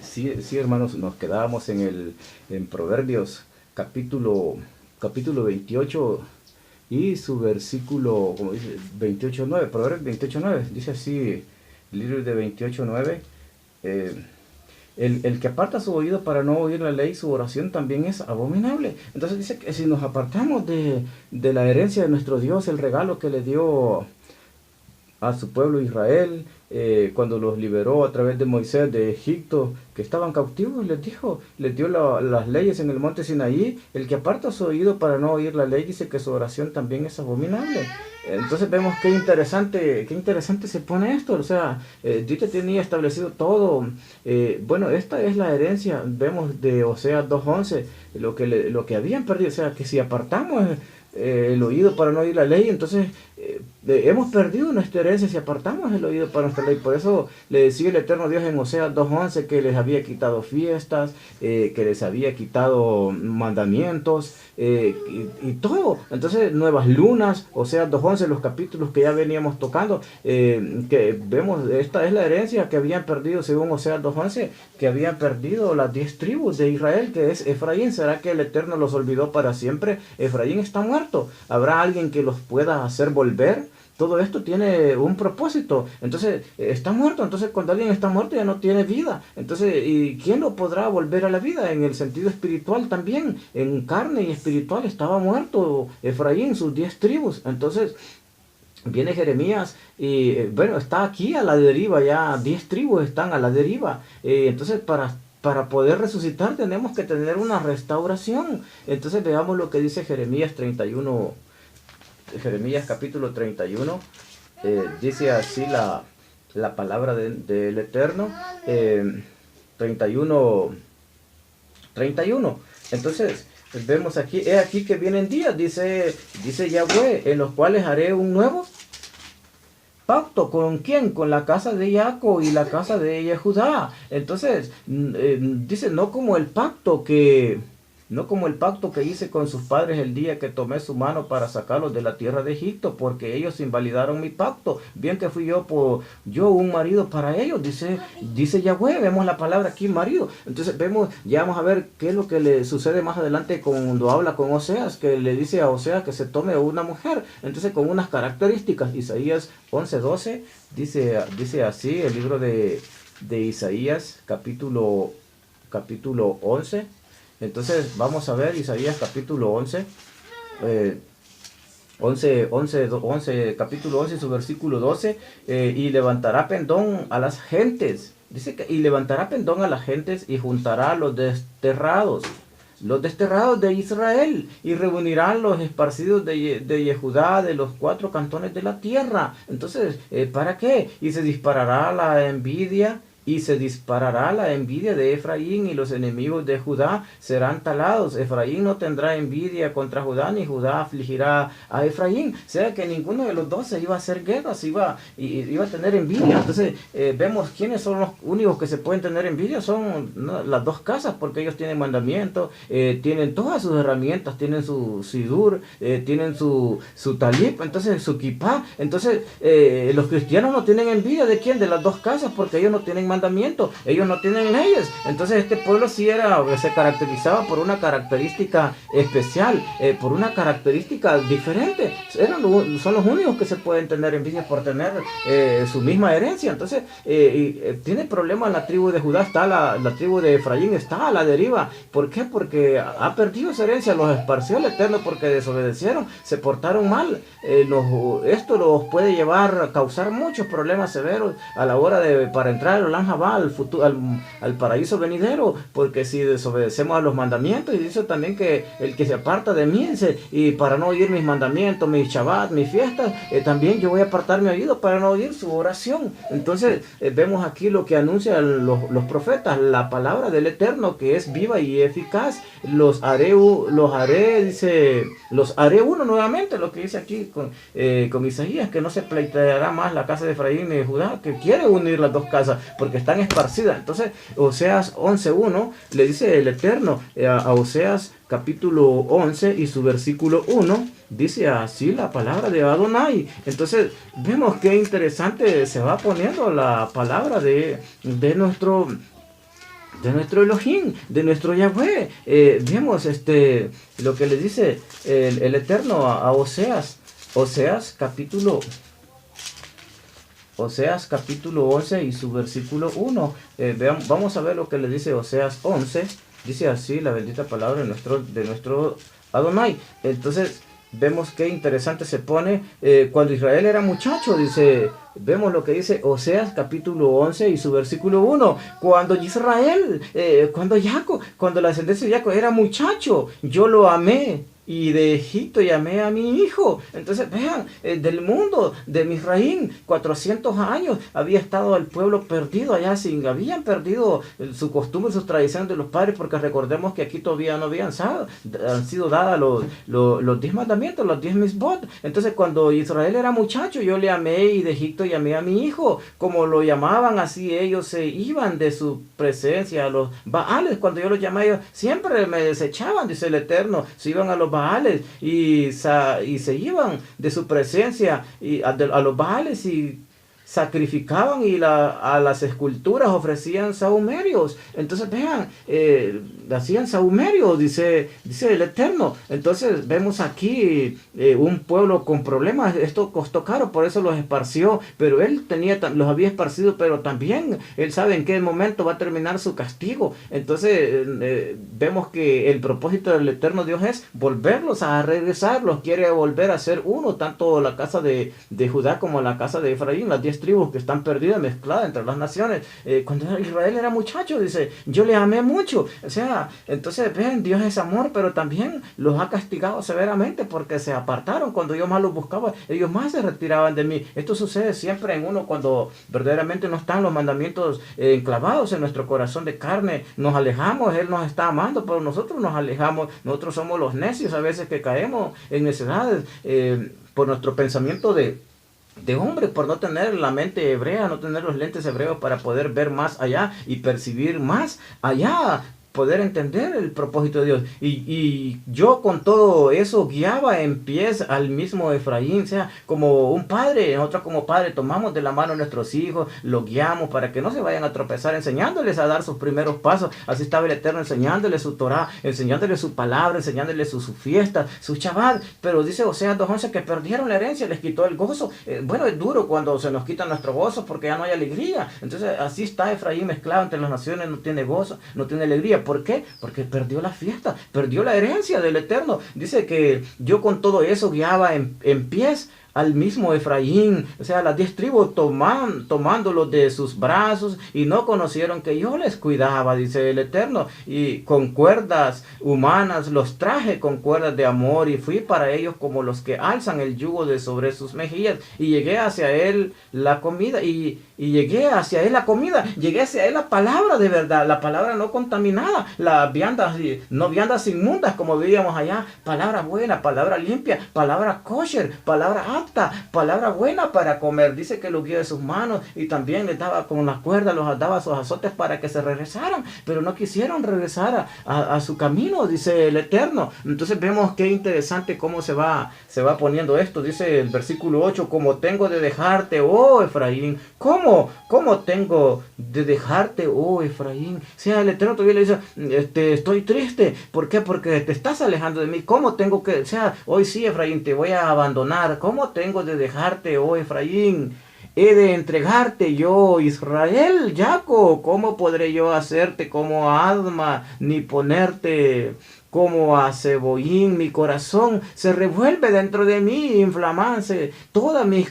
Sí, sí, hermanos, nos quedábamos en Proverbios capítulo 28 y su versículo, como dice, 28:9, Proverbios 28:9, dice así, el libro de 28:9, eh, el que aparta su oído para no oír la ley, su oración también es abominable. Entonces dice que si nos apartamos de la herencia de nuestro Dios, el regalo que le dio a su pueblo Israel, cuando los liberó a través de Moisés de Egipto, que estaban cautivos, les dio las leyes en el monte Sinaí. El que aparta su oído para no oír la ley dice que su oración también es abominable. Entonces vemos qué interesante se pone esto. O sea, Dios ya tenía establecido todo. Bueno, esta es la herencia, vemos de Oseas 2:11, lo que habían perdido. O sea, que si apartamos el oído para no oír la ley, entonces hemos perdido nuestra herencia si apartamos el oído para nuestra ley. Por eso le decía el eterno Dios en Oseas 2:11 que les había quitado fiestas, que les había quitado mandamientos, y todo. Entonces nuevas lunas, Oseas 2:11, los capítulos que ya veníamos tocando, que vemos, esta es la herencia que habían perdido según Oseas 2:11, que habían perdido las 10 tribus de Israel, que es Efraín. ¿Será que el eterno los olvidó para siempre? Efraín está muerto. ¿Habrá alguien que los pueda hacer volver? Todo esto tiene un propósito. Entonces, está muerto. Entonces, cuando alguien está muerto ya no tiene vida. Entonces, ¿y quién lo podrá volver a la vida? En el sentido espiritual también. En carne y espiritual estaba muerto Efraín, sus 10 tribus. Entonces, viene Jeremías y, bueno, está aquí a la deriva ya. 10 tribus están a la deriva. Entonces, para poder resucitar tenemos que tener una restauración. Entonces, veamos lo que dice Jeremías 31. Jeremías capítulo 31, dice así la palabra del Eterno, 31. Entonces, vemos aquí, he aquí que vienen días, dice Yahweh, en los cuales haré un nuevo pacto. ¿Con quién? Con la casa de Jacob y la casa de Judá. Entonces, dice, no como el pacto que hice con sus padres el día que tomé su mano para sacarlos de la tierra de Egipto, porque ellos invalidaron mi pacto. Bien que fui yo un marido para ellos, dice Yahweh. Vemos la palabra aquí, marido. Entonces ya vamos a ver qué es lo que le sucede más adelante cuando habla con Oseas, que le dice a Oseas que se tome una mujer. Entonces, con unas características. Isaías 11:12 dice así, el libro de Isaías capítulo 11. Entonces vamos a ver Isaías capítulo 11, capítulo 11, su versículo 12, y levantará pendón a las gentes. Dice que y levantará pendón a las gentes y juntará a los desterrados de Israel, y reunirán los esparcidos de Judá, de los 4 cantones de la tierra. Entonces, ¿para qué? Y se disparará la envidia de Efraín, y los enemigos de Judá serán talados. Efraín no tendrá envidia contra Judá, ni Judá afligirá a Efraín. O sea que ninguno de los dos se iba a hacer guerras, iba a tener envidia. Entonces, vemos quiénes son los únicos que se pueden tener envidia. Son las 2 casas, porque ellos tienen mandamiento, tienen todas sus herramientas, tienen su sidur, tienen su talib, entonces su kipá. Entonces, los cristianos no tienen envidia de quién, de las 2 casas, porque ellos no tienen mandamiento, ellos no tienen leyes. Entonces, este pueblo sí se caracterizaba por una característica especial, por una característica diferente. Son los únicos que se pueden tener envidia por tener su misma herencia. Entonces, tiene problemas la tribu de Judá, está la tribu de Efraín está a la deriva. ¿Por qué? Porque ha perdido esa herencia, los esparció el Eterno porque desobedecieron, se portaron mal. Esto los puede causar muchos problemas severos a la hora para entrar al paraíso venidero, porque si desobedecemos a los mandamientos. Y dice también que el que se aparta de mí, y para no oír mis mandamientos, mis Shabbat, mis fiestas, también yo voy a apartar mi oído para no oír su oración. Entonces, vemos aquí lo que anuncian los profetas, la palabra del Eterno, que es viva y eficaz. Los haré uno nuevamente, lo que dice aquí con Isaías, que no se pleiteará más la casa de Efraín y de Judá, que quiere unir las 2 casas, porque están esparcidas. Entonces, Oseas 11:1 le dice el Eterno a Oseas capítulo 11 y su versículo 1, dice así la palabra de Adonai. Entonces, vemos qué interesante se va poniendo la palabra de nuestro de nuestro Elohim, de nuestro Yahweh. Vemos lo que le dice el Eterno a Oseas. Oseas capítulo 11 y su versículo 1. Vamos a ver lo que le dice Oseas 11. Dice así la bendita palabra de nuestro Adonai. Entonces vemos qué interesante se pone cuando Israel era muchacho. Dice, vemos lo que dice Oseas capítulo 11 y su versículo 1. Cuando Israel, cuando la descendencia de Jacob era muchacho, yo lo amé. Y de Egipto llamé a mi hijo. Entonces vean, del mundo de Misraín, 400 años había estado el pueblo perdido allá, habían perdido su costumbre, sus tradiciones de los padres, porque recordemos que aquí todavía no han sido dadas los 10 mandamientos, los 10 misbot. Entonces cuando Israel era muchacho, yo le amé y de Egipto llamé a mi hijo. Como lo llamaban, así ellos se iban de su presencia a los Baales. Cuando yo los llamaba, ellos siempre me desechaban, dice el Eterno. Se iban a los Baales y se iban de su presencia y a los Baales y sacrificaban y a las esculturas ofrecían sahumerios. Entonces vean, hacían sahumerios, dice el Eterno. Entonces vemos aquí un pueblo con problemas. Esto costó caro, por eso los esparció, pero él los había esparcido, pero también él sabe en qué momento va a terminar su castigo. Entonces vemos que el propósito del Eterno Dios es volverlos a regresar, los quiere volver a ser uno, tanto la casa de Judá como la casa de Efraín, las 10 tribus que están perdidas, mezcladas entre las naciones. Cuando Israel era muchacho, dice, yo le amé mucho. O sea, entonces ven, Dios es amor, pero también los ha castigado severamente porque se apartaron. Cuando yo más los buscaba, ellos más se retiraban de mí. Esto sucede siempre en uno cuando verdaderamente no están los mandamientos enclavados en nuestro corazón de carne. Nos alejamos, Él nos está amando, pero nosotros nos alejamos. Nosotros somos los necios a veces que caemos en necedades por nuestro pensamiento de hombre, por no tener la mente hebrea, no tener los lentes hebreos para poder ver más allá y percibir más allá, poder entender el propósito de Dios. Y yo con todo eso guiaba en pies al mismo Efraín, o sea, como un padre. Nosotros como padre tomamos de la mano a nuestros hijos, los guiamos para que no se vayan a tropezar, enseñándoles a dar sus primeros pasos. Así estaba el Eterno enseñándoles su Torah, enseñándoles su palabra, enseñándoles su fiesta, su Shabbat. Pero dice Oseas 2:11 que perdieron la herencia, les quitó el gozo. Bueno, es duro cuando se nos quita nuestro gozo porque ya no hay alegría. Entonces así está Efraín mezclado entre las naciones, no tiene gozo, no tiene alegría. ¿Por qué? Porque perdió la fiesta, perdió la herencia del Eterno. Dice que yo con todo eso guiaba en pies al mismo Efraín, o sea, las 10 tribus tomándolos de sus brazos y no conocieron que yo les cuidaba, dice el Eterno, y con cuerdas humanas los traje con cuerdas de amor y fui para ellos como los que alzan el yugo de sobre sus mejillas y llegué hacia él la comida llegué hacia él la palabra de verdad, la palabra no contaminada, las viandas, no viandas inmundas como veíamos allá, palabra buena, palabra limpia, palabra kosher, palabra apta, palabra buena para comer. Dice que los guió de sus manos y también les daba con las cuerdas, los daba sus azotes para que se regresaran, pero no quisieron regresar a su camino, dice el Eterno. Entonces vemos qué interesante cómo se va poniendo esto. Dice el versículo 8, como tengo de dejarte, oh Efraín, ¿Cómo tengo de dejarte, oh Efraín? O sea, el Eterno todavía le dice, estoy triste. ¿Por qué? Porque te estás alejando de mí. ¿Cómo tengo que, o sea, hoy sí, Efraín, te voy a abandonar? ¿Cómo tengo de dejarte, oh Efraín? He de entregarte yo, Israel, Jacob. ¿Cómo podré yo hacerte como Adma, ni ponerte como a Zeboín? Mi corazón se revuelve dentro de mí, inflamándose todas mis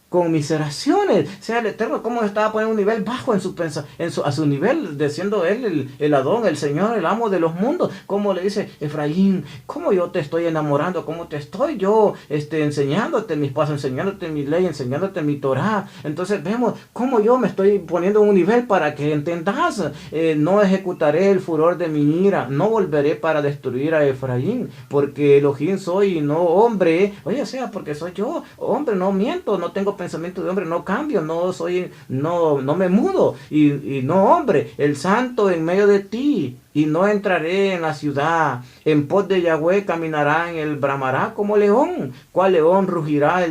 conmiseraciones. O sea, el Eterno cómo estaba poniendo un nivel bajo a su nivel, de siendo él el Adón, el Señor, el amo de los mundos. Como le dice, Efraín, cómo yo te estoy enamorando, cómo te estoy yo enseñándote mis pasos, enseñándote mi ley, enseñándote mi Torah. Entonces vemos cómo yo me estoy poniendo un nivel para que entendas. No ejecutaré el furor de mi ira, no volveré para destruir a Efraín, porque Elohim soy y no hombre. Oye, o sea, porque soy yo, hombre, no miento, no tengo pensamiento de hombre, no cambio, no me mudo, y no hombre, el santo en medio de ti, y no entraré en la ciudad, en pos de Yahweh caminará bramará como león. ¿Cuál león rugirá?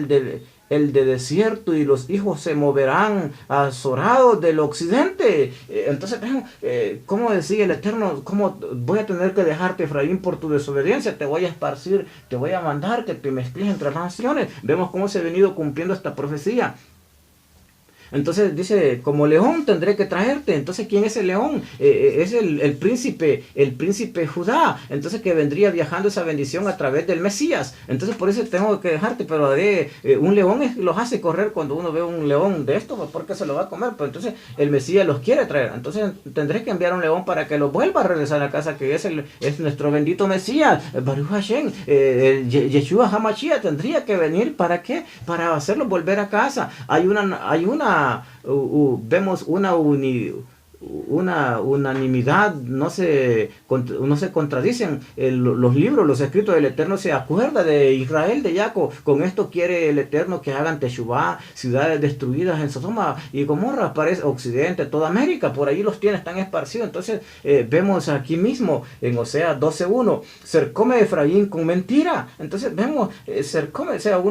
el de desierto, y los hijos se moverán azorados del occidente. Entonces, ¿cómo decía el Eterno? ¿Cómo voy a tener que dejarte, Efraín, por tu desobediencia? Te voy a esparcir, te voy a mandar que te mezcles entre las naciones. Vemos cómo se ha venido cumpliendo esta profecía. Entonces dice, como león tendré que traerte. Entonces, ¿quién es el león? Es el príncipe Judá. Entonces, que vendría viajando esa bendición a través del Mesías. Entonces, por eso tengo que dejarte. Pero un león los hace correr cuando uno ve un león de esto, porque se lo va a comer. Pero entonces, el Mesías los quiere traer. Entonces, tendré que enviar un león para que los vuelva a regresar a casa, que es nuestro bendito Mesías, Baruch Hashem, Yeshua HaMashiach. Tendría que venir, ¿para qué? Para hacerlos volver a casa. Vemos una unanimidad, no se contradicen. Los libros, los escritos del Eterno se acuerda de Israel, de Jacob. Con esto quiere el Eterno que hagan Teshuvá, ciudades destruidas en Sodoma y Gomorra, parece Occidente, toda América, por ahí los tiene, están esparcidos. Entonces vemos aquí mismo en Oseas 12:1, cercome Efraín con mentira. Entonces vemos, cercome, o sea,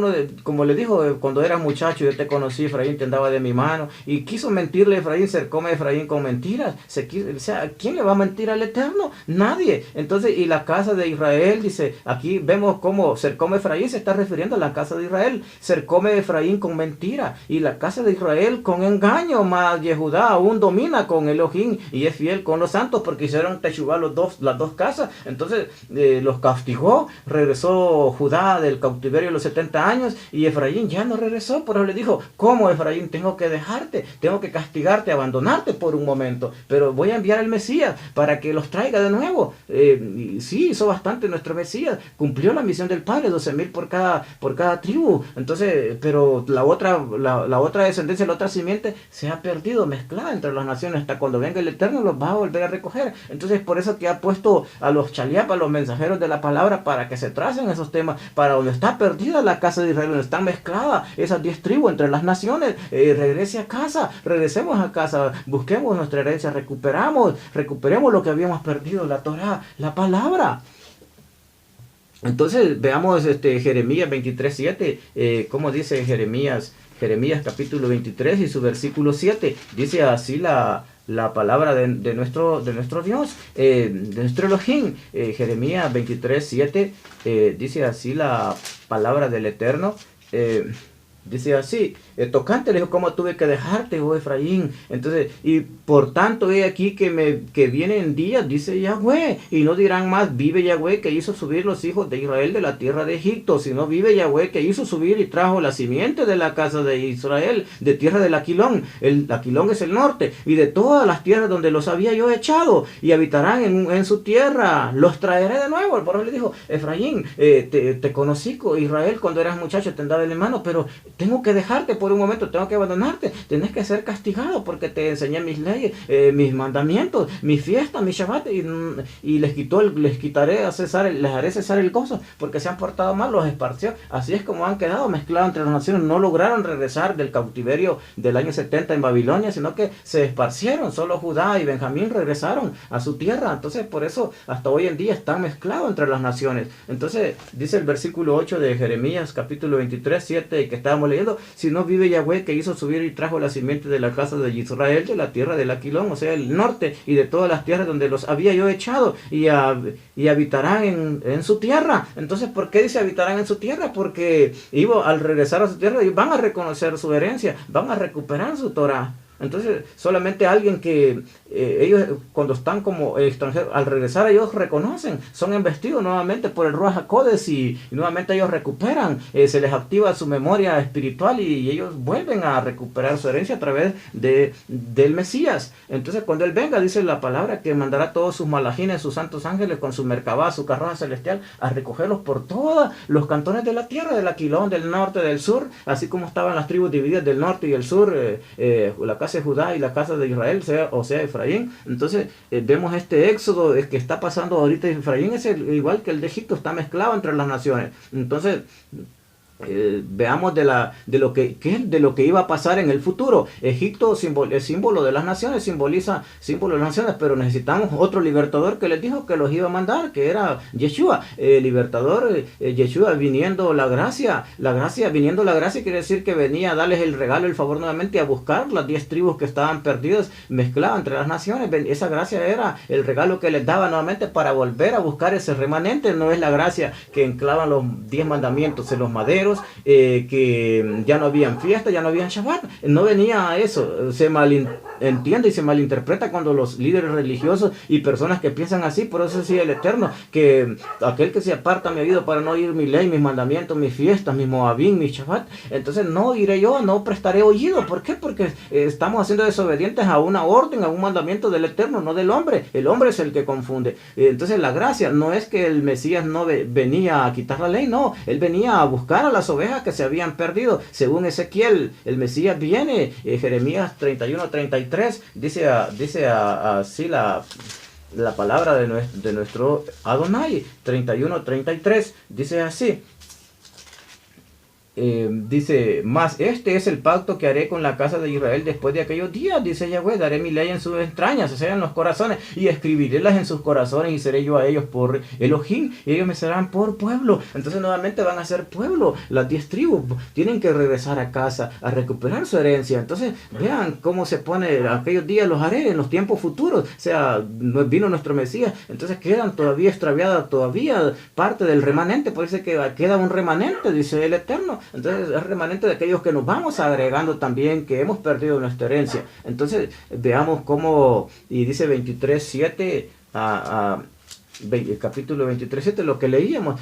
como le dijo, cuando era muchacho yo te conocí, Efraín, te andaba de mi mano, y quiso mentirle a Efraín, cercome Efraín con mentira. O sea, ¿quién le va a mentir al Eterno? Nadie. Entonces, y la casa de Israel, dice, aquí vemos cómo cercome Efraín se está refiriendo a la casa de Israel. Cercome Efraín con mentira, y la casa de Israel con engaño, mas Yehudá aún domina con Elohim y es fiel con los santos, porque hicieron Teshuvá las dos casas. Entonces, los castigó, regresó Judá del cautiverio de los 70 años, y Efraín ya no regresó. Por eso le dijo, ¿cómo, Efraín? Tengo que dejarte, tengo que castigarte, abandonarte por un momento, pero voy a enviar al Mesías para que los traiga de nuevo. Sí, hizo bastante nuestro Mesías, cumplió la misión del Padre, 12,000 por cada tribu. Entonces, pero la otra descendencia, la otra simiente se ha perdido, mezclada entre las naciones. Hasta cuando venga el Eterno los va a volver a recoger. Entonces, por eso que ha puesto a los chaliapas, los mensajeros de la palabra, para que se tracen esos temas, para donde está perdida la casa de Israel, donde están mezcladas esas 10 tribus entre las naciones. Regrese a casa, regresemos a casa, busquemos nuestra herencia, recuperemos lo que habíamos perdido, la Torah, la palabra. Entonces veamos Jeremías 23:7, como dice Jeremías capítulo 23 y su versículo 7. Dice así la palabra de nuestro Dios, de nuestro Elohim. Jeremías 23:7, dice así la palabra del Eterno. Dice así, tocante, le dijo, ¿cómo tuve que dejarte, oh Efraín? Entonces, y por tanto, he aquí que vienen días, dice Yahweh, y no dirán más, vive Yahweh que hizo subir los hijos de Israel de la tierra de Egipto, sino vive Yahweh que hizo subir y trajo la simiente de la casa de Israel, de tierra del Aquilón. El Aquilón es el norte, y de todas las tierras donde los había yo echado, y habitarán en su tierra, los traeré de nuevo. El pueblo le dijo, Efraín, te conocí, Israel, cuando eras muchacho, te andaba de la mano, pero tengo que dejarte por un momento, tengo que abandonarte, tenés que ser castigado porque te enseñé mis leyes, mis mandamientos, mis fiestas, mis Shabbat, y les haré cesar el gozo, porque se han portado mal, los esparció. Así es como han quedado mezclados entre las naciones. No lograron regresar del cautiverio del año 70 en Babilonia, sino que se esparcieron. Solo Judá y Benjamín regresaron a su tierra. Entonces, por eso hasta hoy en día están mezclados entre las naciones. Entonces, dice el versículo 8 de Jeremías capítulo 23:7, que estábamos leyendo, si no vive Yahweh que hizo subir y trajo la simiente de la casa de Israel, de la tierra del Aquilón, o sea, el norte, y de todas las tierras donde los había yo echado, y habitarán en su tierra. Entonces, ¿por qué dice habitarán en su tierra? Porque al regresar a su tierra van a reconocer su herencia, van a recuperar su Torah. Entonces, solamente alguien que ellos, cuando están como extranjeros, al regresar ellos reconocen, son embestidos nuevamente por el Ruach HaKodesh, y nuevamente ellos recuperan, se les activa su memoria espiritual, y ellos vuelven a recuperar su herencia a través del Mesías. Entonces, cuando Él venga, dice la palabra que mandará todos sus malajines, sus santos ángeles, con su merkabá, su carroza celestial, a recogerlos por todos los cantones de la tierra, del Aquilón, del norte, del sur, así como estaban las tribus divididas del norte y el sur, la casa de Judá y la casa de Israel, o sea Efraín. Entonces vemos este éxodo que está pasando ahorita. Efraín es igual que el de Egipto, está mezclado entre las naciones. Entonces veamos de lo que iba a pasar en el futuro. Egipto es símbolo de las naciones, simboliza símbolo de las naciones, pero necesitamos otro libertador que les dijo que los iba a mandar, que era Yeshua, libertador, Yeshua, viniendo la gracia, viniendo la gracia quiere decir que venía a darles el regalo, el favor nuevamente, a buscar las 10 tribus que estaban perdidas, mezcladas entre las naciones. Esa gracia era el regalo que les daba nuevamente para volver a buscar ese remanente. No es la gracia que enclavan los 10 mandamientos en los maderos, que ya no habían fiesta, ya no habían Shabbat. No venía a eso. Se malentiende y se malinterpreta cuando los líderes religiosos y personas que piensan así. Por eso decía el Eterno que aquel que se aparta mi oído para no oír mi ley, mis mandamientos, mis fiestas, mis Moabim, mis Shabbat, entonces no iré yo, no prestaré oído. ¿Por qué? Porque estamos haciendo desobedientes a una orden, a un mandamiento del Eterno, no del hombre. El hombre es el que confunde. Entonces la gracia no es que el Mesías no venía a quitar la ley, no, él venía a buscar a las ovejas que se habían perdido. Según Ezequiel, el Mesías viene, Jeremías 31:33, dice así la palabra de nuestro Adonai, 31:33, dice así. Dice, mas este es el pacto que haré con la casa de Israel después de aquellos días, dice Yahweh, daré mi ley en sus entrañas, o sea, en los corazones, y escribirélas en sus corazones, y seré yo a ellos por Elohim, y ellos me serán por pueblo. Entonces nuevamente van a ser pueblo. Las 10 tribus tienen que regresar a casa, a recuperar su herencia. Entonces vean cómo se pone, aquellos días los haré en los tiempos futuros, o sea, vino nuestro Mesías. Entonces quedan todavía extraviadas, todavía parte del remanente, por eso que queda un remanente, dice el Eterno. Entonces es remanente de aquellos que nos vamos agregando también, que hemos perdido nuestra herencia. Entonces veamos cómo, y dice 23:7 capítulo 23:7, lo que leíamos,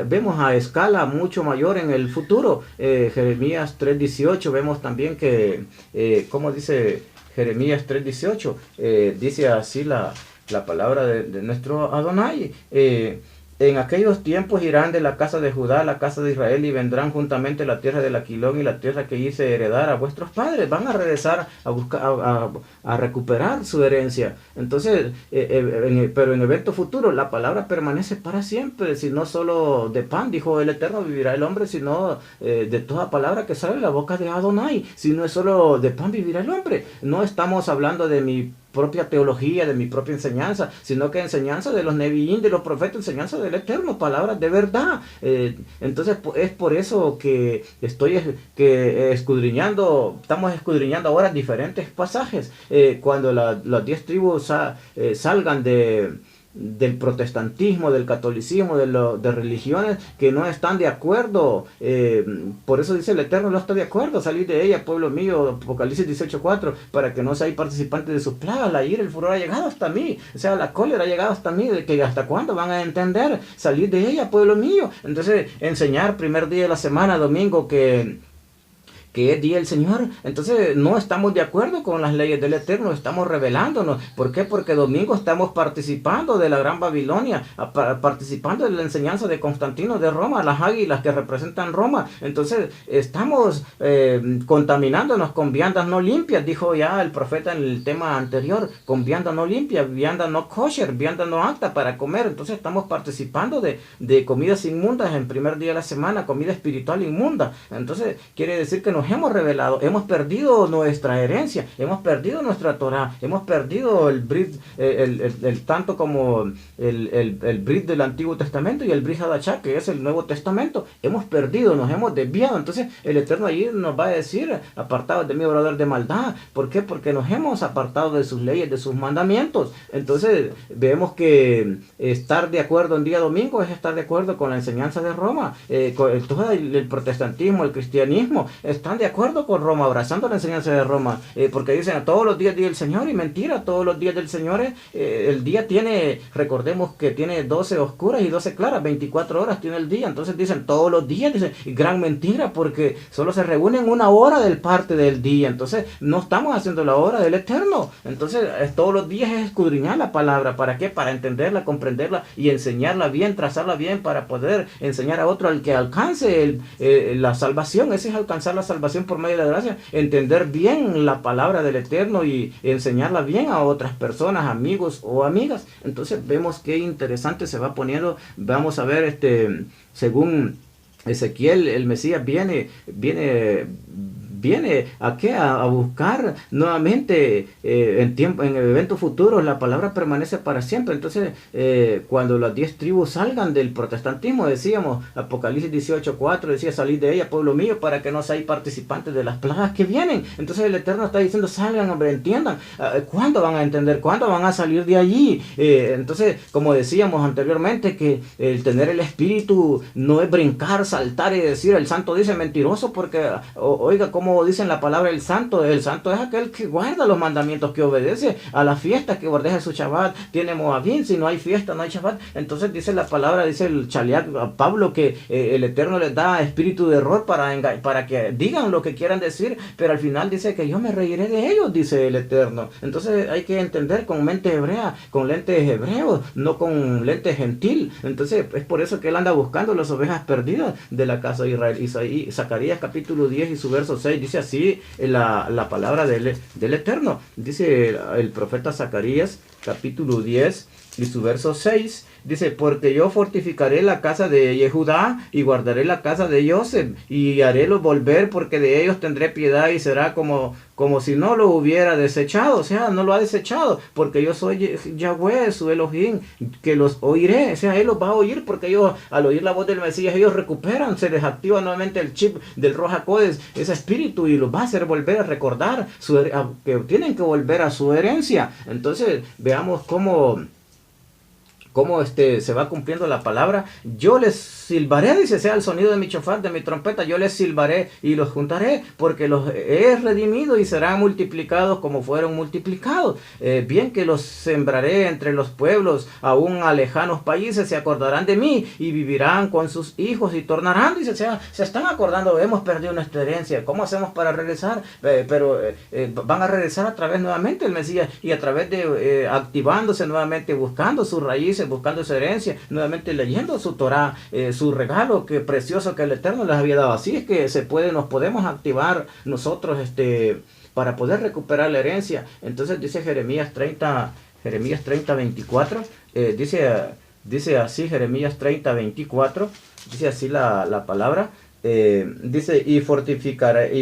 vemos a escala mucho mayor en el futuro. Jeremías 3:18, vemos también que, como dice Jeremías 3:18, dice así la palabra de nuestro Adonai. En aquellos tiempos irán de la casa de Judá a la casa de Israel y vendrán juntamente la tierra del Aquilón y la tierra que hice heredar a vuestros padres. Van a regresar a buscar, a recuperar su herencia. Entonces, pero en evento futuro, la palabra permanece para siempre. Si no solo de pan, dijo el Eterno, vivirá el hombre, sino de toda palabra que sale de la boca de Adonai. Si no es solo de pan, vivirá el hombre. No estamos hablando de mi propia teología, de mi propia enseñanza, sino que enseñanza de los neviín, de los profetas, enseñanza del Eterno, palabras de verdad. Entonces es por eso que estoy estamos escudriñando ahora diferentes pasajes. Cuando las 10 tribus salgan del protestantismo, del catolicismo, de religiones que no están de acuerdo. Por eso dice el Eterno, no está de acuerdo, salir de ella, pueblo mío, Apocalipsis 18:4, para que no seáis participantes de sus plagas. La ira, el furor ha llegado hasta mí, o sea, la cólera ha llegado hasta mí, de que hasta cuándo van a entender, salir de ella, pueblo mío. Entonces, enseñar primer día de la semana, domingo, que es día del Señor. Entonces no estamos de acuerdo con las leyes del Eterno, estamos rebelándonos. ¿Por qué? Porque domingo estamos participando de la Gran Babilonia, participando de la enseñanza de Constantino de Roma, las águilas que representan Roma. Entonces estamos contaminándonos con viandas no limpias, dijo ya el profeta en el tema anterior, con vianda no limpia, vianda no kosher, vianda no apta para comer. Entonces estamos participando de comidas inmundas en primer día de la semana, comida espiritual inmunda. Entonces quiere decir que nos hemos revelado, hemos perdido nuestra herencia, hemos perdido nuestra Torah, hemos perdido el Brit, tanto como el Brit del Antiguo Testamento y el Brit Hadashah, que es el Nuevo Testamento. Hemos perdido, nos hemos desviado. Entonces el Eterno allí nos va a decir, apartados de mí, obrador de maldad. ¿Por qué? Porque nos hemos apartado de sus leyes, de sus mandamientos. Entonces vemos que estar de acuerdo en día domingo es estar de acuerdo con la enseñanza de Roma. Con todo el protestantismo, el cristianismo, están de acuerdo con Roma, abrazando la enseñanza de Roma, porque dicen todos los días día del Señor, y mentira, todos los días del Señor, el día tiene, recordemos que tiene 12 oscuras y 12 claras, 24 horas tiene el día. Entonces dicen todos los días, dicen, gran mentira, porque solo se reúnen una hora del parte del día. Entonces no estamos haciendo la hora del Eterno. Entonces todos los días es escudriñar la palabra. ¿Para qué? Para entenderla, comprenderla y enseñarla bien, trazarla bien, para poder enseñar a otro al que alcance la salvación. Ese es alcanzar la salvación por medio de la gracia, entender bien la palabra del Eterno y enseñarla bien a otras personas, amigos o amigas. Entonces vemos qué interesante se va poniendo. Vamos a ver según Ezequiel, el Mesías, viene ¿a qué? A buscar nuevamente en eventos futuros. La palabra permanece para siempre. Entonces, cuando las 10 tribus salgan del protestantismo, decíamos, Apocalipsis 18:4 decía, salid de ella, pueblo mío, para que no seáis participantes de las plagas que vienen. Entonces el Eterno está diciendo, salgan, hombre, entiendan. ¿Cuándo van a entender? ¿Cuándo van a salir de allí? Entonces, como decíamos anteriormente, que el tener el Espíritu no es brincar, saltar y decir, el santo dice mentiroso, porque, oiga, como dicen la palabra el santo es aquel que guarda los mandamientos, que obedece a las fiestas, que guarda su Shabbat. Tiene Moabín, si no hay fiesta, no hay Shabbat. Entonces dice la palabra, dice el Chaliac a Pablo, que el Eterno les da espíritu de error para que digan lo que quieran decir, pero al final dice que yo me reiré de ellos, dice el Eterno. Entonces hay que entender con mente hebrea, con lentes hebreos, no con lentes gentil. Entonces es por eso que él anda buscando las ovejas perdidas de la casa de Israel. Y Zacarías capítulo 10 y su verso 6 dice así la palabra del Eterno. Dice el profeta Zacarías capítulo 10 y su verso 6. Dice, porque yo fortificaré la casa de Yehudá y guardaré la casa de Joseph y harélos volver, porque de ellos tendré piedad y será como si no lo hubiera desechado. O sea, no lo ha desechado, porque yo soy Yahweh, su Elohim, que los oiré. O sea, él los va a oír, porque ellos, al oír la voz del Mesías, ellos recuperan, se les activa nuevamente el chip del Roja Codes, ese espíritu, y los va a hacer volver a recordar que tienen que volver a su herencia. Entonces, veamos cómo se va cumpliendo la palabra. Yo les silbaré, dice, sea el sonido de mi chofar, de mi trompeta, yo les silbaré y los juntaré, porque los he redimido y serán multiplicados como fueron multiplicados. Bien que los sembraré entre los pueblos, aún a lejanos países, se acordarán de mí y vivirán con sus hijos y tornarán, dice, o sea, se están acordando, hemos perdido nuestra herencia, ¿cómo hacemos para regresar? Pero van a regresar a través nuevamente del Mesías, y a través de activándose nuevamente, buscando sus raíces, buscando su herencia, nuevamente leyendo su Torah, su regalo que precioso que el Eterno les había dado. Así es que nos podemos activar nosotros para poder recuperar la herencia. Entonces dice Jeremías 30:24, dice así Jeremías 30:24, dice así la palabra, dice, y fortificaré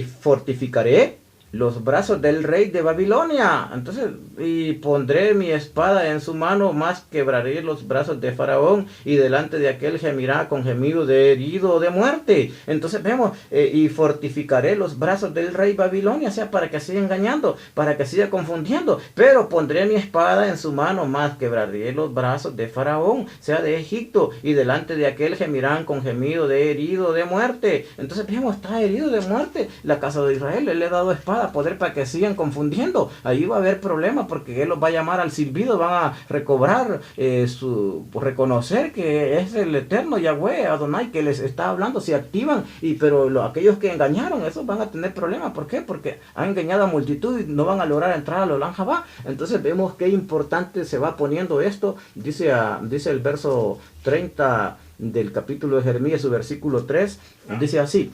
los brazos del rey de Babilonia. Entonces, y pondré mi espada en su mano, más quebraré los brazos de Faraón, y delante de aquel gemirá con gemido de herido de muerte. Entonces vemos, y fortificaré los brazos del rey Babilonia, o sea, para que siga engañando, para que siga confundiendo. Pero pondré mi espada en su mano, más quebraré los brazos de Faraón, sea de Egipto, y delante de aquel gemirán con gemido de herido de muerte. Entonces vemos, está herido de muerte la casa de Israel. Él le ha dado espada, poder, para que sigan confundiendo. Ahí va a haber problemas, porque él los va a llamar al silbido, van a recobrar reconocer que es el Eterno Yahweh Adonai que les está hablando, se activan, pero aquellos que engañaron, esos van a tener problemas. ¿Por qué? Porque han engañado a multitud y no van a lograr entrar a Olam Jabá. Entonces vemos qué importante se va poniendo esto. Dice el verso 30 del capítulo de Jeremías, su versículo 3, dice así,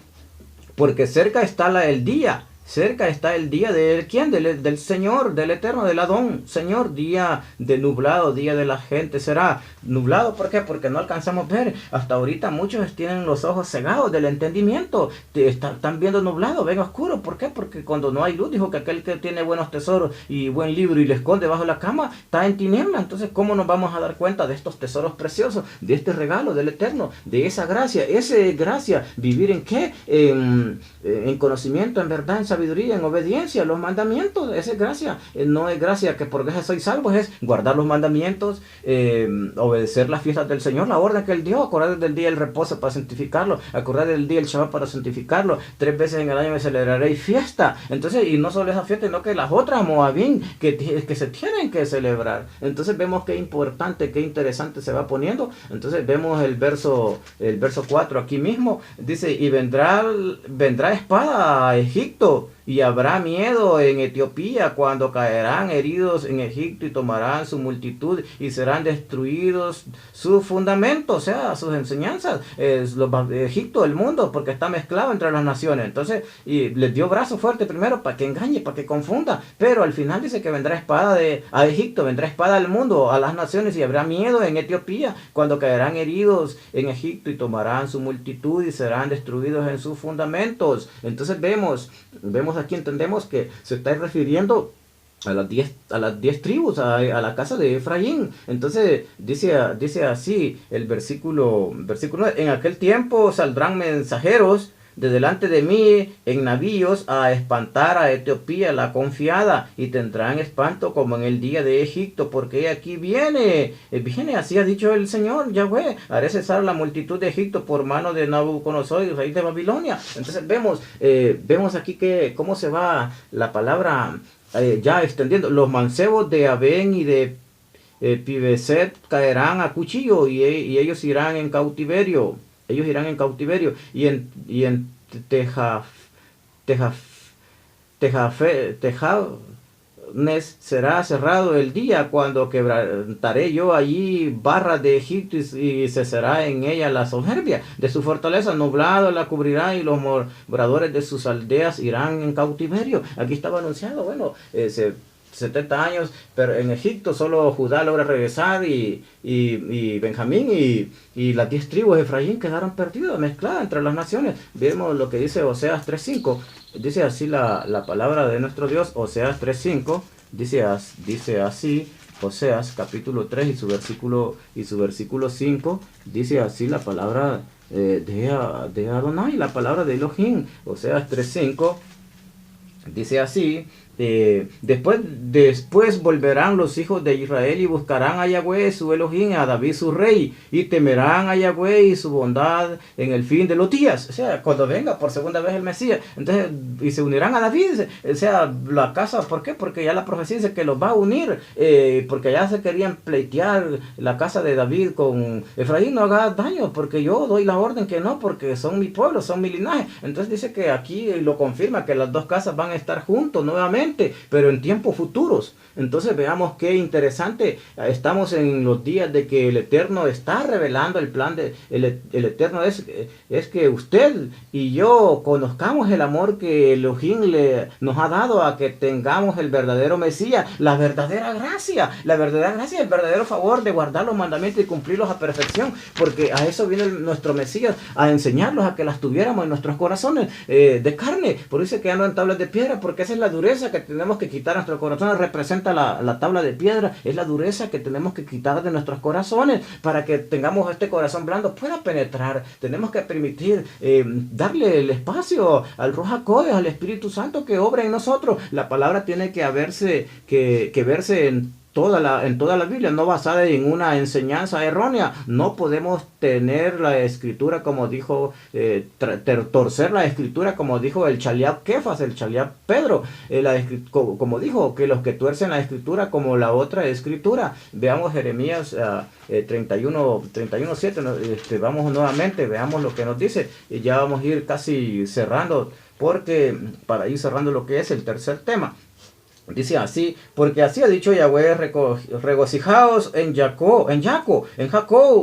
porque cerca está el día. Cerca está el día de ¿quién? Del Señor, del Eterno, del Adón. Señor, día de nublado, día de la gente. Será nublado, ¿por qué? Porque no alcanzamos a ver. Hasta ahorita muchos tienen los ojos cegados del entendimiento. Están viendo nublado, ven oscuro. ¿Por qué? Porque cuando no hay luz, dijo que aquel que tiene buenos tesoros y buen libro y le esconde bajo la cama, está en tiniebla. Entonces, ¿cómo nos vamos a dar cuenta de estos tesoros preciosos, de este regalo del Eterno, de esa gracia? Esa gracia, ¿vivir en qué? En conocimiento, en verdad, en sabiduría, en obediencia a los mandamientos. Esa es gracia. No es gracia que por gracia soy salvo, es guardar los mandamientos, obedecer las fiestas del Señor, la orden que Él dio, acordar del día el reposo para santificarlo, acordar del día el Shabbat para santificarlo. 3 veces en el año me celebraré fiesta. Entonces, y no solo esa fiesta, sino que las otras Moabín que se tienen que celebrar. Entonces vemos qué importante, qué interesante se va poniendo. Entonces vemos el verso 4 aquí mismo, dice, y vendrá espada a Egipto, Y habrá miedo en Etiopía cuando caerán heridos en Egipto y tomarán su multitud y serán destruidos sus fundamentos, o sea, sus enseñanzas. Egipto, el mundo, porque está mezclado entre las naciones. Entonces, y les dio brazo fuerte primero para que engañe, para que confunda. Pero al final dice que vendrá espada a Egipto, vendrá espada al mundo, a las naciones, y habrá miedo en Etiopía cuando caerán heridos en Egipto y tomarán su multitud y serán destruidos en sus fundamentos. Entonces vemos aquí, entendemos que se está refiriendo a las 10 tribus, a la casa de Efraín. Entonces dice así el versículo 9: en aquel tiempo saldrán mensajeros de delante de mí en navíos a espantar a Etiopía la confiada, y tendrán espanto como en el día de Egipto, porque aquí viene, así ha dicho el Señor Yahweh, haré cesar la multitud de Egipto por mano de Nabucodonosor, rey de Babilonia. Entonces vemos aquí que cómo se va la palabra ya extendiendo. Los mancebos de Abén y de Pibeset caerán a cuchillo, y ellos irán en cautiverio. Ellos irán en cautiverio, y en Tejanes será cerrado el día cuando quebrantaré yo allí barras de Egipto, y cesará en ella la soberbia de su fortaleza. Nublado la cubrirá, y los moradores de sus aldeas irán en cautiverio. Aquí estaba anunciado, 70 años, pero en Egipto solo Judá logra regresar, y Benjamín y las 10 tribus de Efraín quedaron perdidas, mezcladas entre las naciones. Vemos lo que dice Oseas 3.5. Dice así la palabra de nuestro Dios. Oseas 3.5 dice así. Oseas capítulo 3 y su versículo 5, dice así la palabra de Adonai, la palabra de Elohim. Oseas 3.5 dice así: después volverán los hijos de Israel y buscarán a Yahweh su Elohim, a David su rey, y temerán a Yahweh y su bondad en el fin de los días. O sea, cuando venga por segunda vez el Mesías. Entonces, y se unirán a David. O sea, la casa, ¿por qué? Porque ya la profecía dice que los va a unir, porque ya se querían pleitear la casa de David con Efraín. No haga daño, porque yo doy la orden que no, porque son mi pueblo, son mi linaje. Entonces dice que aquí lo confirma, que las dos casas van a estar juntos nuevamente, pero en tiempos futuros. Entonces veamos qué interesante. Estamos en los días de que el Eterno está revelando el plan de el Eterno es que usted y yo conozcamos el amor que Elohim nos ha dado, a que tengamos el verdadero Mesías, la verdadera gracia, el verdadero favor de guardar los mandamientos y cumplirlos a perfección, porque a eso viene nuestro Mesías, a enseñarlos, a que las tuviéramos en nuestros corazones de carne. Por eso que ya no en tablas de piedra, porque esa es la dureza que tenemos que quitar. Nuestro corazón representa la tabla de piedra, es la dureza que tenemos que quitar de nuestros corazones, para que tengamos este corazón blando, pueda penetrar. Tenemos que permitir, darle el espacio al Ruach HaKodesh, al Espíritu Santo, que obra en nosotros. La palabra tiene que verse en toda la Biblia, no basada en una enseñanza errónea. No podemos tener la escritura como dijo, torcer la escritura como dijo el Chaliab Kefas, el Chaliab Pedro, como dijo, que los que tuercen la escritura como la otra escritura. Veamos Jeremías 31:7, vamos nuevamente, veamos lo que nos dice, y ya vamos a ir casi cerrando, porque para ir cerrando lo que es el tercer tema. Dice así: porque así ha dicho Yahweh, regocijaos en Jacob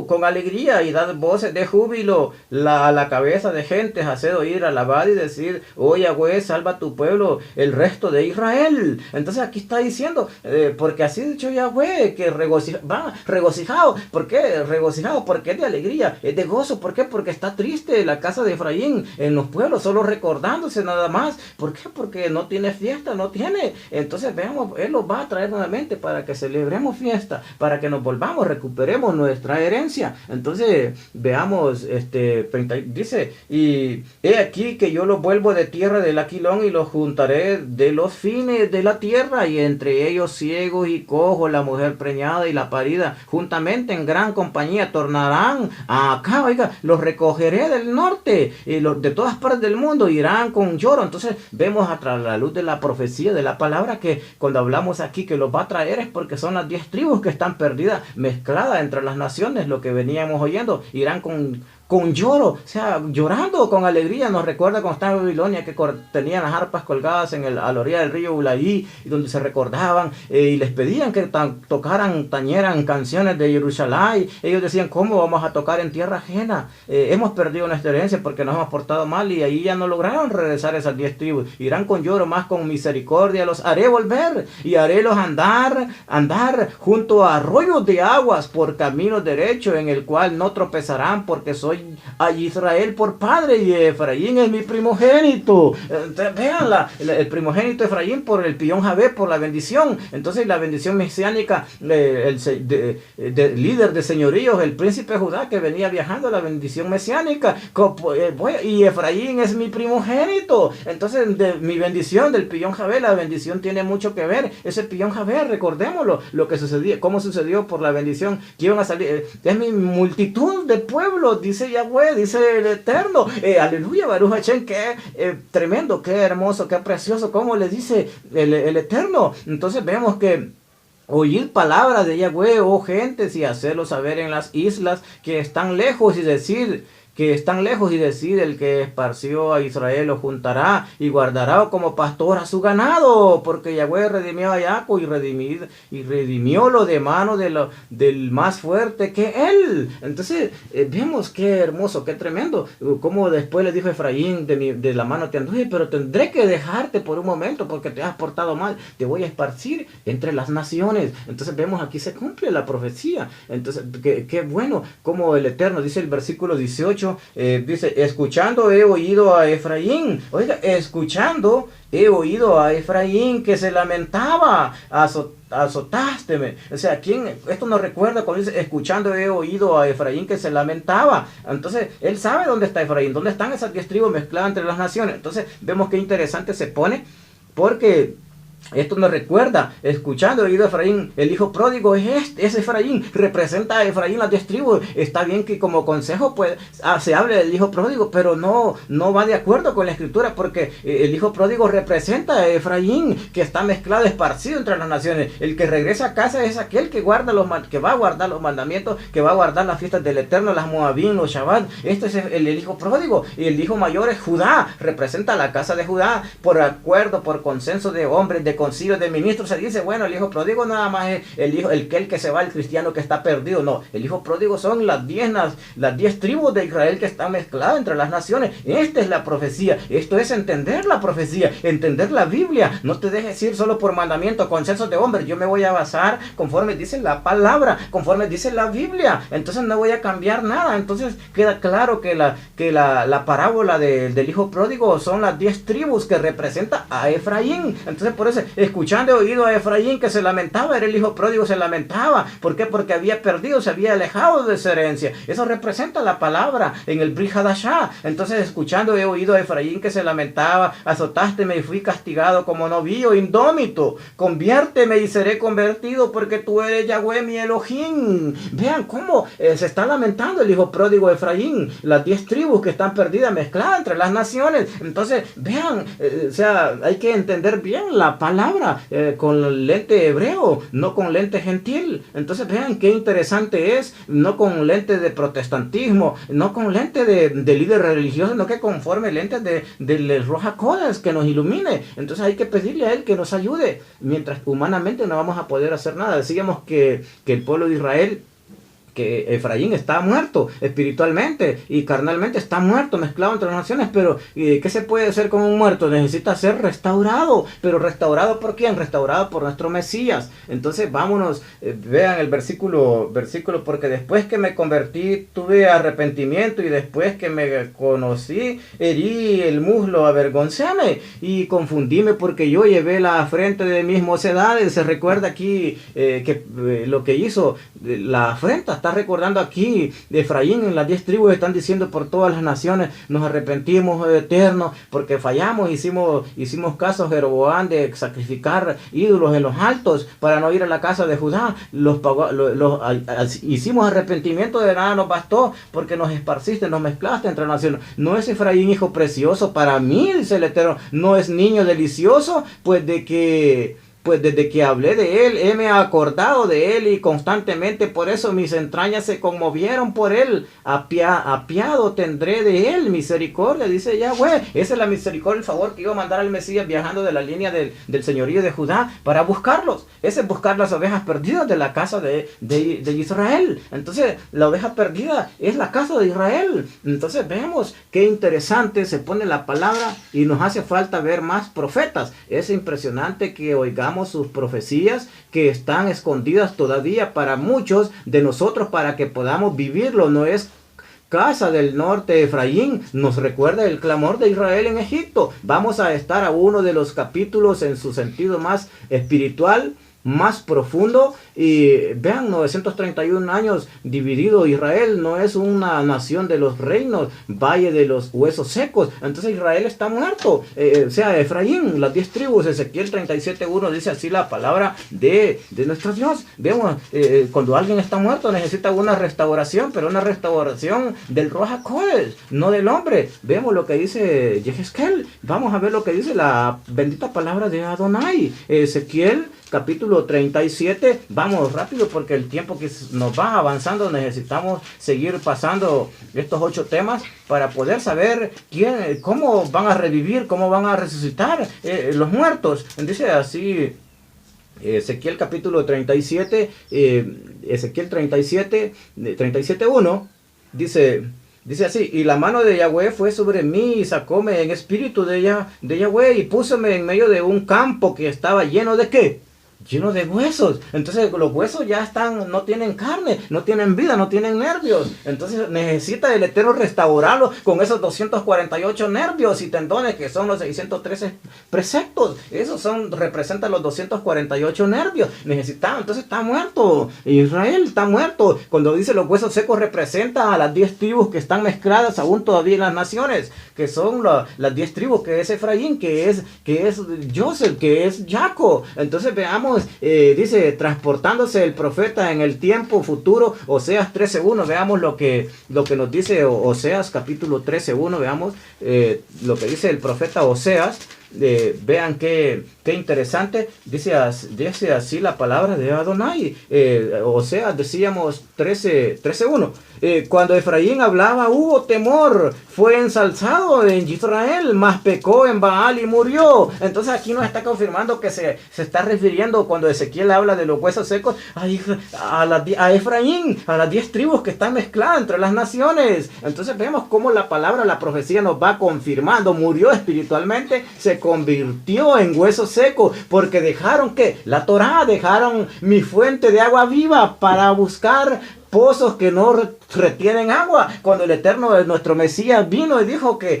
con alegría, y dad voces de júbilo a la cabeza de gentes, haced oír, alabad y decir: oh Yahweh, salva a tu pueblo, el resto de Israel. Entonces aquí está diciendo, porque así ha dicho Yahweh, que regocijado. ¿Por qué regocijado? Porque es de alegría, es de gozo. ¿Por qué? Porque está triste la casa de Efraín en los pueblos, solo recordándose nada más. ¿Por qué? Porque no tiene fiesta, no tiene. Entonces veamos, Él los va a traer nuevamente para que celebremos fiesta, para que nos volvamos, recuperemos nuestra herencia. Entonces veamos, dice: y he aquí que yo los vuelvo de tierra del Aquilón, y los juntaré de los fines de la tierra, y entre ellos ciegos y cojos, la mujer preñada y la parida, juntamente en gran compañía tornarán acá. Oiga, los recogeré del norte, y los de todas partes del mundo irán con lloro. Entonces vemos, a la luz de la profecía de la palabra, que cuando hablamos aquí que los va a traer, es porque son las 10 tribus que están perdidas, mezcladas entre las naciones, lo que veníamos oyendo. Irán con con lloro, o sea, llorando con alegría. Nos recuerda cuando estaba en Babilonia que tenían las arpas colgadas a la orilla del río Ulaí, y donde se recordaban y les pedían que tañeran canciones de Jerusalén. Ellos decían, ¿cómo vamos a tocar en tierra ajena? Hemos perdido nuestra herencia porque nos hemos portado mal, y ahí ya no lograron regresar esas 10 tribus. Irán con lloro, más con misericordia los haré volver, y harélos andar junto a arroyos de aguas por camino derecho, en el cual no tropezarán, porque soy a Israel por padre y Efraín es mi primogénito. Entonces, vean, el primogénito Efraín por el pillón Javé, por la bendición. Entonces la bendición mesiánica, líder de señoríos, el príncipe Judá que venía viajando, la bendición mesiánica, y Efraín es mi primogénito. Entonces de mi bendición del pillón Javé, la bendición tiene mucho que ver. Ese pillón Javé, recordémoslo, lo que sucedió, cómo sucedió por la bendición, que iban a salir, es mi multitud de pueblos, dice Yahweh, dice el Eterno. Aleluya, Baruch Hashem, qué tremendo, qué hermoso, qué precioso, como le dice el Eterno. Entonces vemos que oír palabras de Yahweh, oh gentes, y hacerlo saber en las islas que están lejos, y decir el que esparció a Israel lo juntará y guardará como pastor a su ganado, porque Yahweh redimió a Jacob y redimiólo de mano del más fuerte que él. Entonces vemos qué hermoso, qué tremendo, como después le dijo Efraín, de la mano te anduje, pero tendré que dejarte por un momento porque te has portado mal, te voy a esparcir entre las naciones. Entonces vemos aquí se cumple la profecía. Entonces qué bueno, como el Eterno dice el versículo 18, dice, escuchando he oído a Efraín. Oiga, escuchando he oído a Efraín que se lamentaba, azotásteme. O sea, esto nos recuerda cuando dice, escuchando he oído a Efraín que se lamentaba. Entonces, él sabe dónde está Efraín, dónde están esas 10 tribus mezcladas entre las naciones. Entonces, vemos qué interesante se pone, porque esto nos recuerda, escuchando oído a Efraín, el hijo pródigo es Efraín, representa a Efraín las 10 tribus. Está bien que como consejo pues se hable del hijo pródigo, pero no va de acuerdo con la escritura, porque el hijo pródigo representa a Efraín, que está mezclado, esparcido entre las naciones. El que regresa a casa es aquel que va a guardar los mandamientos, que va a guardar las fiestas del Eterno, las Moabín, los Shabbat. Este es el hijo pródigo, y el hijo mayor es Judá, representa a la casa de Judá, por acuerdo, por consenso de hombres, de concilio de ministros. Se dice, bueno, el hijo pródigo nada más es el que se va, el cristiano que está perdido. No, el hijo pródigo son las 10 tribus de Israel que están mezcladas entre las naciones. Esta es la profecía. Esto es entender la profecía, entender la Biblia. No te dejes ir solo por mandamiento, consensos de hombres. Yo me voy a basar conforme dice la palabra, conforme dice la Biblia. Entonces no voy a cambiar nada. Entonces queda claro que la parábola del hijo pródigo son las 10 tribus que representa a Efraín. Entonces por eso, escuchando oído a Efraín que se lamentaba, era el hijo pródigo, se lamentaba. ¿Por qué? Porque había perdido, se había alejado de su herencia. Eso representa la palabra en el Brit Hadashah. Entonces, escuchando he oído a Efraín que se lamentaba, azotásteme y fui castigado como novillo indómito. Conviérteme y seré convertido, porque tú eres Yahweh mi Elohim. Vean cómo se está lamentando el hijo pródigo de Efraín, las 10 tribus que están perdidas, mezcladas entre las naciones. Entonces, vean, o sea, hay que entender bien la palabra con lente hebreo, no con lente gentil. Entonces vean qué interesante es, no con lente de protestantismo, no con lente de líder religioso, no que conforme lentes del Roja Codas, que nos ilumine. Entonces hay que pedirle a él que nos ayude, mientras humanamente no vamos a poder hacer nada. Decíamos que el pueblo de Israel, que Efraín está muerto espiritualmente y carnalmente, está muerto, mezclado entre las naciones. Pero ¿qué se puede hacer con un muerto? Necesita ser restaurado. ¿Pero restaurado por quién? Restaurado por nuestro Mesías. Entonces vámonos, vean el versículo, porque después que me convertí tuve arrepentimiento, y después que me conocí herí el muslo, avergoncéme y confundíme, porque yo llevé la afrenta de mis mocedades. Se recuerda aquí que lo que hizo, la afrenta, está recordando aquí de Efraín. En las 10 tribus están diciendo por todas las naciones, nos arrepentimos, Eterno, porque fallamos, hicimos caso a Jeroboam de sacrificar ídolos en los altos para no ir a la casa de Judá. Hicimos arrepentimiento, de nada nos bastó, porque nos esparciste, nos mezclaste entre las naciones. ¿No es Efraín hijo precioso para mí? Dice el Eterno. ¿No es niño delicioso? Pues de que pues desde que hablé de él, heme acordado de él y constantemente por eso mis entrañas se conmovieron por él. Apiado tendré de él, misericordia, dice Yahweh. Esa es la misericordia, el favor que iba a mandar al Mesías viajando de la línea del señorío de Judá para buscarlos. Ese es buscar las ovejas perdidas de la casa de Israel. Entonces, la oveja perdida es la casa de Israel. Entonces, vemos qué interesante se pone la palabra y nos hace falta ver más profetas. Es impresionante que oigamos sus profecías que están escondidas todavía para muchos de nosotros para que podamos vivirlo. No es casa del norte Efraín, nos recuerda el clamor de Israel en Egipto. Vamos a estar a uno de los capítulos en su sentido más espiritual, más profundo, y vean, 931 años dividido Israel, no es una nación de los reinos, valle de los huesos secos. Entonces Israel está muerto, o sea, Efraín, las 10 tribus. Ezequiel 37:1 dice así la palabra de nuestro Dios. Vemos, cuando alguien está muerto necesita una restauración, pero una restauración del Ruach HaKodesh, no del hombre. Vemos lo que dice Yehezkel. Vamos a ver lo que dice la bendita palabra de Adonai. Ezequiel capítulo 37, vamos rápido porque el tiempo que nos va avanzando, necesitamos seguir pasando estos 8 temas para poder saber cómo van a revivir, cómo van a resucitar los muertos. Dice así Ezequiel capítulo 37, Ezequiel 37:1, dice así: y la mano de Yahweh fue sobre mí y sacóme en espíritu de Yahweh y púsome en medio de un campo que estaba lleno de ¿qué? Lleno de huesos. Entonces los huesos ya no tienen carne, no tienen vida, no tienen nervios. Entonces necesita el Eterno restaurarlo con esos 248 nervios y tendones que son los 613 preceptos. Esos representan los 248 nervios. Entonces está muerto. Israel está muerto. Cuando dice los huesos secos, representa a las 10 tribus que están mezcladas aún todavía en las naciones, que son las 10 tribus, que es Efraín, que es Joseph, que es Jacob. Entonces veamos, dice, transportándose el profeta en el tiempo futuro, Oseas 13:1, veamos lo que nos dice Oseas capítulo 13:1, veamos lo que dice el profeta Oseas. Vean qué interesante, dice así la palabra de Adonai. Oseas, decíamos 13:1, cuando Efraín hablaba hubo temor, fue ensalzado en Israel, mas pecó en Baal y murió. Entonces aquí nos está confirmando que se está refiriendo, cuando Ezequiel habla de los huesos secos, a Efraín, a las 10 tribus que están mezcladas entre las naciones. Entonces vemos cómo la palabra, la profecía nos va confirmando. Murió espiritualmente, se convirtió en hueso seco, porque dejaron la Torá, dejaron mi fuente de agua viva para buscar pozos que no retienen agua. Cuando el Eterno, nuestro Mesías, vino y dijo que